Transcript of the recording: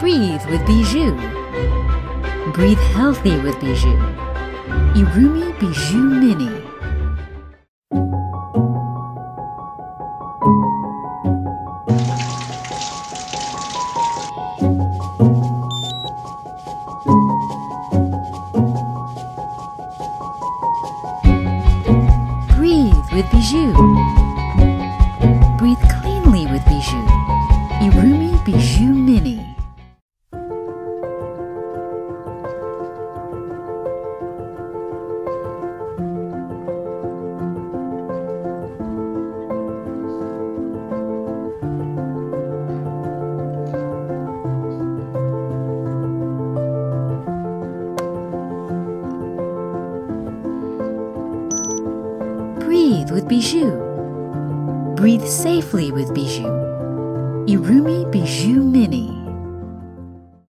Breathe with Bijou. Breathe healthy with Bijou. Irumi Bijou Mini. Breathe with Bijou. Breathe cleanly with Bijou. Irumi Bijou Mini. Breathe with Bijou. Breathe safely with Bijou. Irumi Bijou Mini.